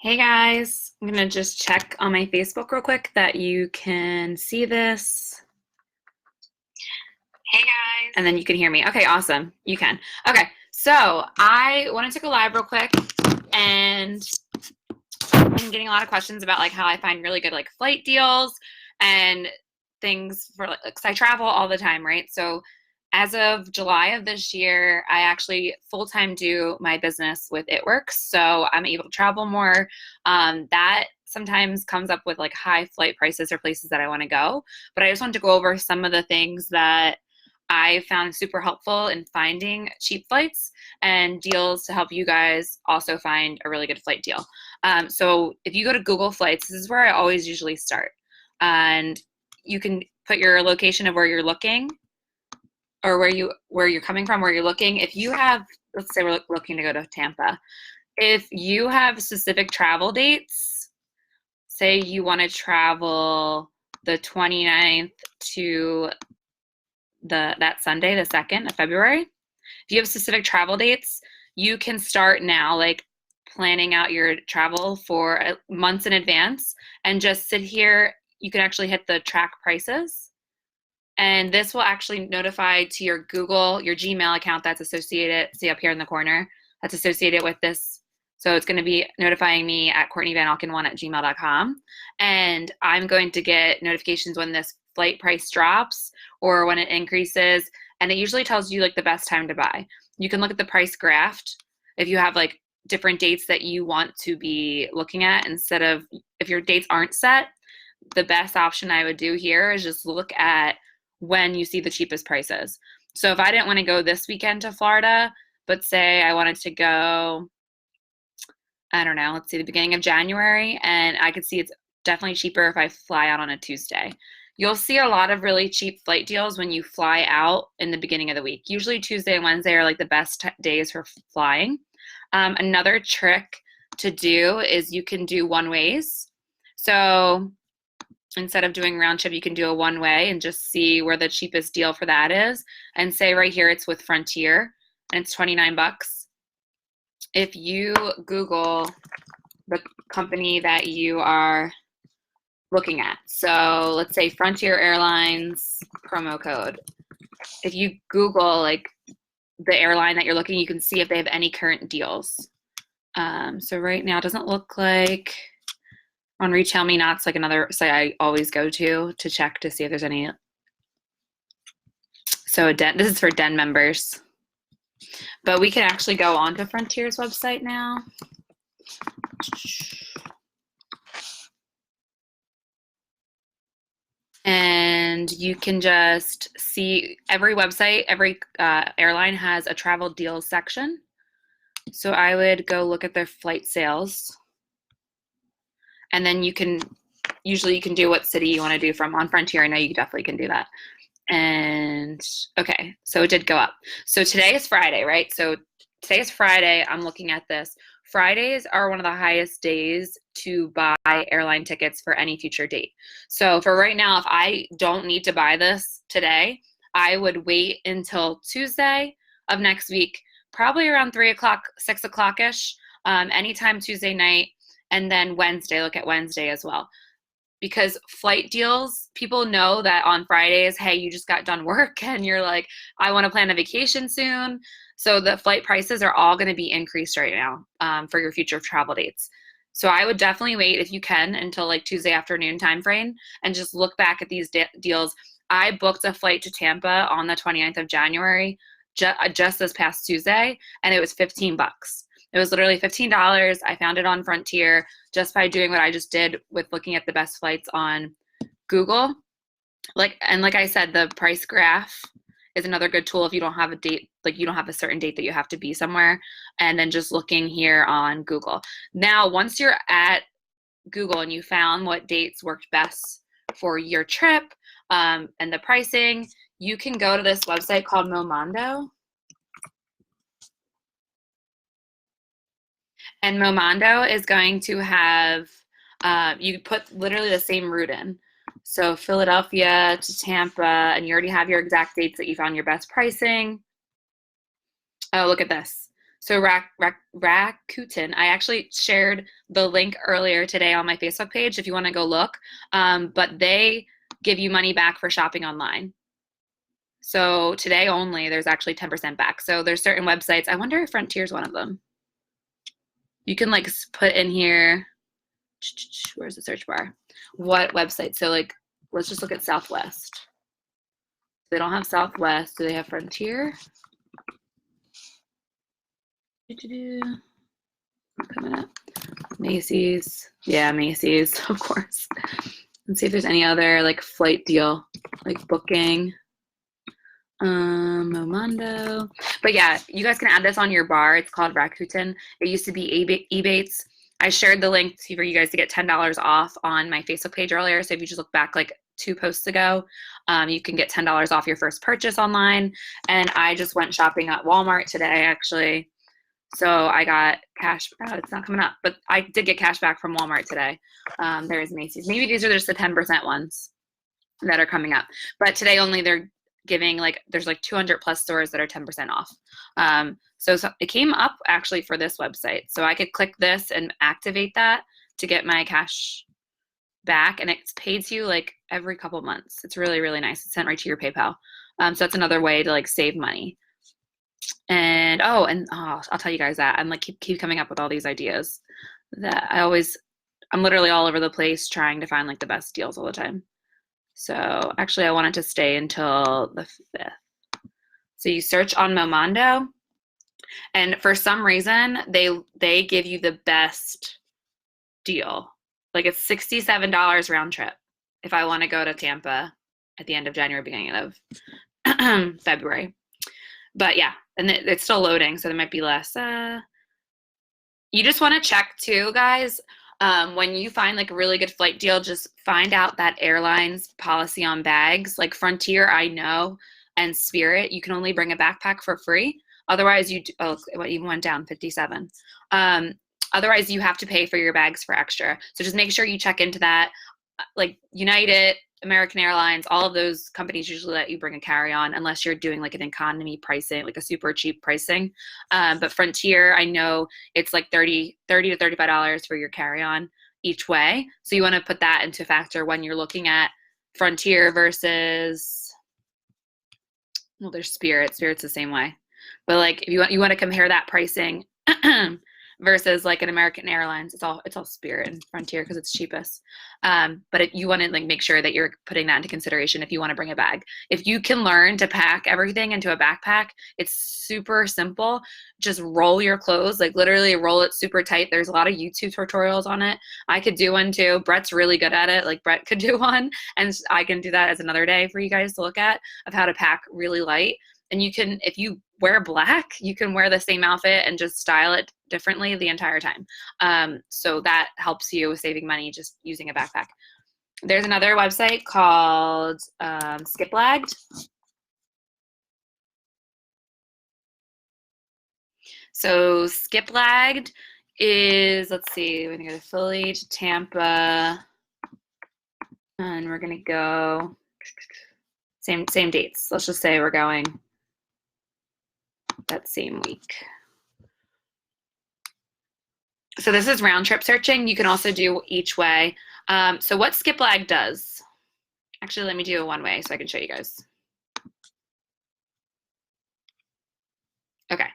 Hey guys, I'm gonna just check on my Facebook real quick that you can see this. Hey guys. And then you can hear me. Okay, awesome. You can. Okay, so I want to take a live real quick, and I'm getting a lot of questions about like how I find really good like flight deals and things for like 'cause I travel all the time, right? So as of July of this year, I actually full-time do my business with It Works. So I'm able to travel more. That sometimes comes up with like high flight prices or places that I want to go. But I just wanted to go over some of the things that I found super helpful in finding cheap flights and deals to help you guys also find a really good flight deal. So if you go to Google Flights, this is where I always usually start. And you can put your location of where you're looking or where you're coming from, where you're looking. If you have, let's say we're looking to go to Tampa. If you have specific travel dates, say you want to travel the 29th to that Sunday, the 2nd of February. If you have specific travel dates, you can start now, like planning out your travel for months in advance and just sit here. You can actually hit the track prices, and this will actually notify to your Google, your Gmail account that's associated, see up here in the corner, that's associated with this. So it's going to be notifying me at CourtneyVanAlkin1@gmail.com. And I'm going to get notifications when this flight price drops or when it increases. And it usually tells you like the best time to buy. You can look at the price graph if you have like different dates that you want to be looking at instead of, if your dates aren't set, the best option I would do here is just look at when you see the cheapest prices. So if I didn't want to go this weekend to Florida, but say I wanted to go, I don't know, let's see, the beginning of January, and I could see it's definitely cheaper if I fly out on a Tuesday. You'll see a lot of really cheap flight deals when you fly out in the beginning of the week. Usually Tuesday and Wednesday are like the best days for flying. Another trick to do is you can do one ways. So instead of doing round trip, you can do a one way and just see where the cheapest deal for that is. And say right here it's with Frontier and it's 29 bucks. If you Google the company that you are looking at, so let's say Frontier Airlines promo code. If you Google like the airline that you're looking, you can see if they have any current deals. So right now it doesn't look like on Retail Me Not's like another site I always go to check to see if there's any. So this is for Den members. But we can actually go onto Frontier's website now. And you can just see every website, every airline has a travel deals section. So I would go look at their flight sales. And then you can, usually you can do what city you want to do from. On Frontier, I know you definitely can do that. And okay, so it did go up. So today is Friday, right? So today is Friday. I'm looking at this. Fridays are one of the highest days to buy airline tickets for any future date. So for right now, if I don't need to buy this today, I would wait until Tuesday of next week, probably around 3 o'clock, 6 o'clock-ish, anytime Tuesday night, and then Wednesday, look at Wednesday as well. Because flight deals, people know that on Fridays, hey, you just got done work and you're like, I want to plan a vacation soon. So the flight prices are all going to be increased right now for your future travel dates. So I would definitely wait if you can until like Tuesday afternoon time frame and just look back at these deals. I booked a flight to Tampa on the 29th of January just this past Tuesday, and it was 15 bucks. It was literally $15. I found it on Frontier just by doing what I just did with looking at the best flights on Google. Like I said, the price graph is another good tool if you don't have a date, like you don't have a certain date that you have to be somewhere, and then just looking here on Google. Now, once you're at Google and you found what dates worked best for your trip and the pricing, you can go to this website called Momondo. And Momondo is going to have, you put literally the same route in. So Philadelphia to Tampa, and you already have your exact dates that you found your best pricing. Oh, look at this. So Rakuten, I actually shared the link earlier today on my Facebook page if you want to go look. But they give you money back for shopping online. So today only, there's actually 10% back. So there's certain websites. I wonder if Frontier is one of them. You can like put in here, where's the search bar? What website? So like, let's just look at Southwest. They don't have Southwest. Do they have Frontier? Coming up. Macy's. Yeah, Macy's, of course. Let's see if there's any other like flight deal, like booking. Momondo. But yeah, you guys can add this on your bar. It's called Rakuten. It used to be Ebates. I shared the link for you guys to get $10 off on my Facebook page earlier. So if you just look back like 2 posts ago, you can get $10 off your first purchase online. And I just went shopping at Walmart today, actually. So I got cash. Oh, it's not coming up, but I did get cash back from Walmart today. There's Macy's. Maybe these are just the 10% ones that are coming up. But today only they're giving like, there's like 200 plus stores that are 10% off. So it came up actually for this website. So I could click this and activate that to get my cash back, and it's paid to you like every couple months. It's really, really nice. It's sent right to your PayPal. So that's another way to like save money. And I'll tell you guys that I'm like keep coming up with all these ideas that I'm literally all over the place trying to find like the best deals all the time. So actually I wanted to stay until the 5th. So you search on Momondo, and for some reason they give you the best deal. Like it's $67 round trip if I want to go to Tampa at the end of January, beginning of February. But yeah, and it's still loading, so there might be less. You just want to check too, guys. When you find like a really good flight deal, just find out that airline's policy on bags. Like Frontier, I know, and Spirit, you can only bring a backpack for free. Otherwise, it even went down 57. Otherwise, you have to pay for your bags for extra. So just make sure you check into that. Like United, American Airlines, all of those companies usually let you bring a carry-on unless you're doing like an economy pricing, like a super cheap pricing. But Frontier, I know it's like $30 to $35 for your carry-on each way. So you want to put that into factor when you're looking at Frontier versus, well, there's Spirit. Spirit's the same way. But like if you want to compare that pricing versus like an American Airlines, it's all Spirit and Frontier because it's cheapest. But if you want to like make sure that you're putting that into consideration if you want to bring a bag. If you can learn to pack everything into a backpack, it's super simple. Just roll your clothes, like literally roll it super tight. There's a lot of YouTube tutorials on it. I could do one too. Brett's really good at it. Like Brett could do one, and I can do that as another day for you guys to look at of how to pack really light. And you can, if you wear black, you can wear the same outfit and just style it differently the entire time. So that helps you with saving money just using a backpack. There's another website called Skiplagged. So Skiplagged is, let's see, we're gonna go to Philly to Tampa, and we're gonna go same dates. Let's just say we're going that same week. So this is round trip searching. You can also do each way. So what Skiplagged does, actually let me do a one way so I can show you guys. Okay.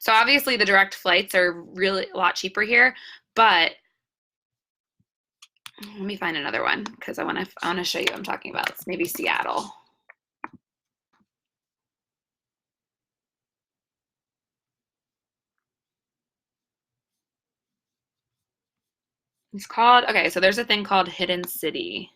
So obviously the direct flights are really a lot cheaper here, but let me find another one because I want to show you what I'm talking about. It's maybe Seattle. It's called, okay, so there's a thing called Hidden City.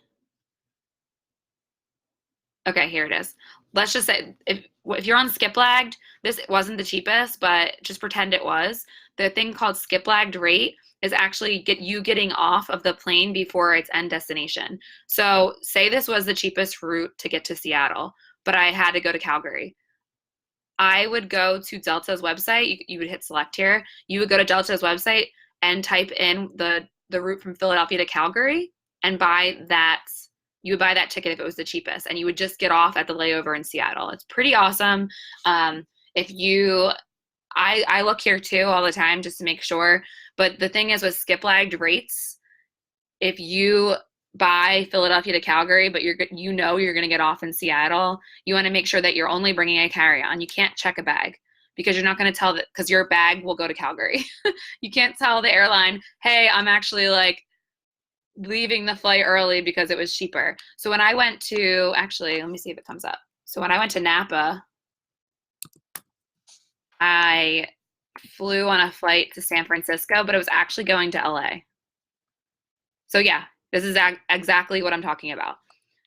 Okay, here it is. Let's just say if you're on Skiplagged, this wasn't the cheapest, but just pretend it was. The thing called Skiplagged rate is actually getting off of the plane before its end destination. So say this was the cheapest route to get to Seattle, but I had to go to Calgary. I would go to Delta's website. You would hit select here. You would go to Delta's website and type in the route from Philadelphia to Calgary and buy that. You would buy that ticket if it was the cheapest, and you would just get off at the layover in Seattle. It's pretty awesome. If you I look here too all the time just to make sure. But the thing is with skip lagged rates, if you buy Philadelphia to Calgary, but you're going to get off in Seattle, you want to make sure that you're only bringing a carry-on. You can't check a bag because you're not going to tell that, because your bag will go to Calgary. You can't tell the airline, hey, I'm actually like leaving the flight early because it was cheaper. So when I went to, actually, let me see if it comes up. So when I went to Napa, I flew on a flight to San Francisco, but it was actually going to LA. So yeah, this is exactly what I'm talking about.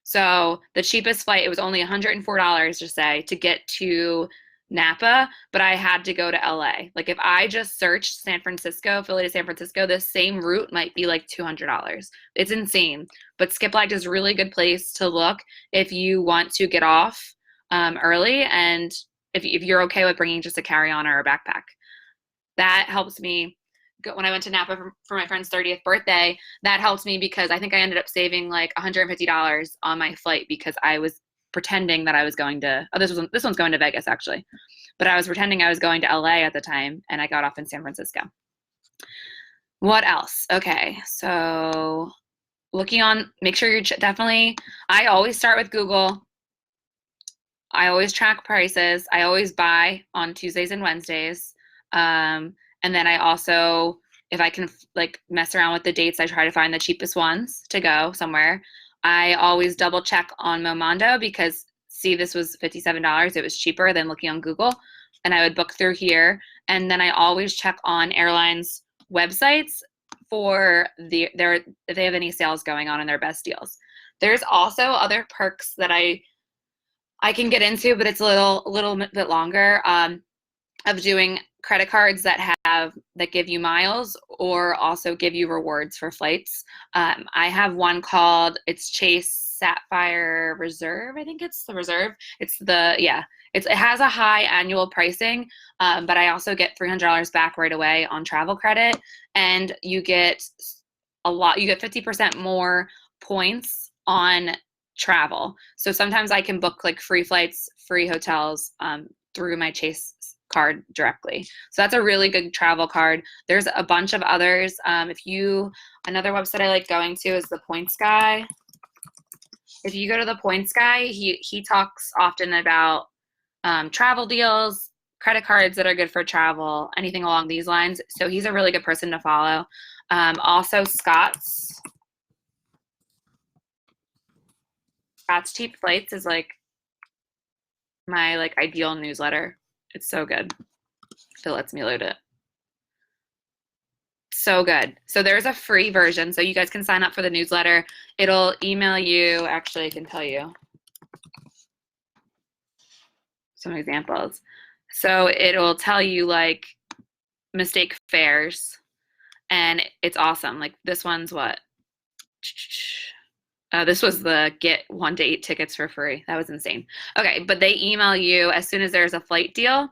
So the cheapest flight, it was only $104 to say to get to Napa, but I had to go to LA. Like if I just searched San Francisco, Philly to San Francisco, this same route might be like $200. It's insane. But Skiplagged is a really good place to look if you want to get off early, and if you're okay with bringing just a carry-on or a backpack. That helps me. When I went to Napa for my friend's 30th birthday, that helped me because I think I ended up saving like $150 on my flight because I was pretending that I was going to, this one's going to Vegas actually, but I was pretending I was going to LA at the time, and I got off in San Francisco. What else? Okay, so make sure you're definitely, I always start with Google. I always track prices. I always buy on Tuesdays and Wednesdays. And then I also, if I can like mess around with the dates, I try to find the cheapest ones to go somewhere. I always double check on Momondo because, see, this was $57. It was cheaper than looking on Google, and I would book through here. And then I always check on airlines' websites for if they have any sales going on and their best deals. There's also other perks that I can get into, but it's a little bit longer, of doing credit cards that give you miles or also give you rewards for flights. I have one called, it's Chase Sapphire Reserve. I think it's the Reserve. It has a high annual pricing, but I also get $300 back right away on travel credit, and you get 50% more points on travel. So sometimes I can book like free flights, free hotels through my Chase card directly. So that's a really good travel card. There's a bunch of others. Another website I like going to is the Points Guy. If you go to the Points Guy, he talks often about travel deals, credit cards that are good for travel, anything along these lines. So he's a really good person to follow. Also Scott's Cheap Flights is like my like ideal newsletter. It's so good. If it lets me load it. So good. So there's a free version, so you guys can sign up for the newsletter. It'll email you. Actually, I can tell you some examples. So it'll tell you like mistake fares, and it's awesome. Like this one's what? This was the get 1 to 8 tickets for free. That was insane. Okay, but they email you as soon as there's a flight deal.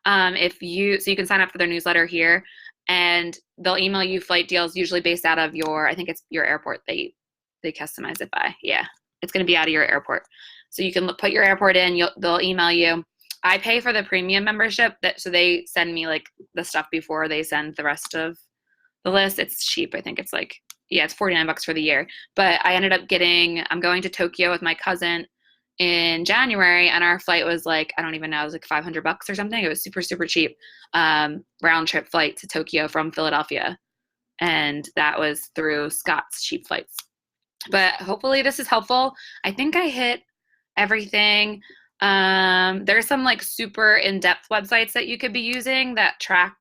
So you can sign up for their newsletter here, and they'll email you flight deals usually based out of I think it's your airport. They customize it by. Yeah, it's going to be out of your airport. So you can put your airport in. They'll email you. I pay for the premium membership, so they send me like the stuff before they send the rest of the list. It's cheap. I think it's like, it's $49 for the year. But I ended up I'm going to Tokyo with my cousin in January, and our flight was like, I don't even know, it was like $500 or something. It was super, super cheap. Round trip flight to Tokyo from Philadelphia. And that was through Scott's Cheap Flights. But hopefully this is helpful. I think I hit everything. There's some like super in-depth websites that you could be using that track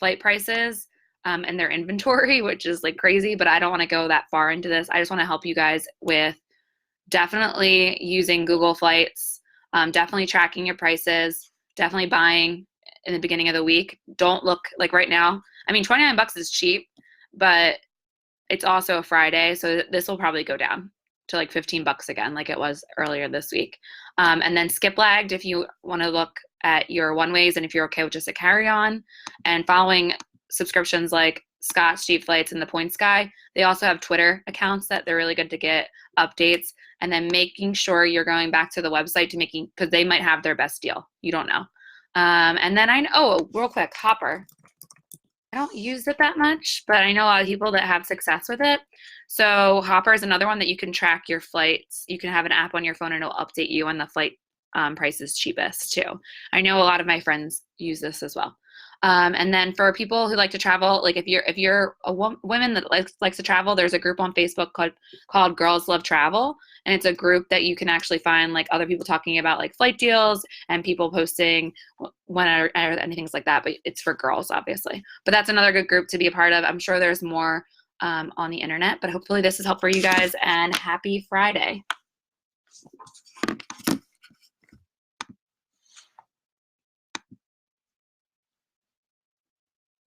flight prices and their inventory, which is like crazy, but I don't want to go that far into this. I just want to help you guys with definitely using Google Flights, definitely tracking your prices, definitely buying in the beginning of the week. Don't look like right now. I mean, $29 is cheap, but it's also a Friday, so this will probably go down to like $15 again, like it was earlier this week. And then Skiplagged, if you want to look at your one-ways and if you're okay with just a carry-on, and following subscriptions like Scott's Cheap Flights and the Points Guy. They also have Twitter accounts that they're really good to get updates, and then making sure you're going back to the website because they might have their best deal. You don't know. And then real quick, Hopper. I don't use it that much, but I know a lot of people that have success with it. So Hopper is another one that you can track your flights. You can have an app on your phone and it'll update you when the flight price is cheapest too. I know a lot of my friends use this as well. And then for people who like to travel, like if you're a woman that likes to travel, there's a group on Facebook called Girls Love Travel, and it's a group that you can actually find like other people talking about like flight deals and people posting when and things like that. But it's for girls, obviously. But that's another good group to be a part of. I'm sure there's more on the internet, but hopefully this is helpful for you guys. And happy Friday.